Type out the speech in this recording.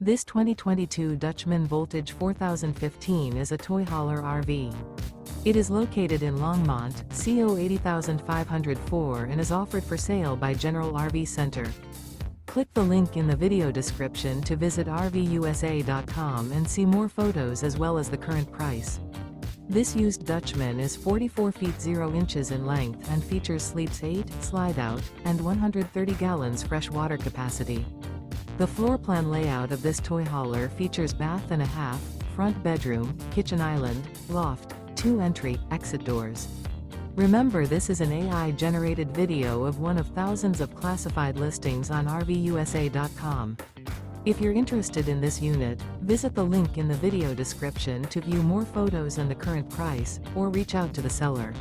This 2022 Dutchmen Voltage 4015 is a toy hauler RV. It is located in Longmont, CO 80504 and is offered for sale by General RV Center. Click the link in the video description to visit RVUSA.com and see more photos as well as the current price. This used Dutchman is 44 feet 0 inches in length and features sleeps 8, Slideout, and 130 gallons fresh water capacity. The floor plan layout of this toy hauler features bath and a half, front bedroom, kitchen island, loft, 2 entry, exit doors. Remember, this is an AI-generated video of one of thousands of classified listings on RVUSA.com. If you're interested in this unit, visit the link in the video description to view more photos and the current price, or reach out to the seller.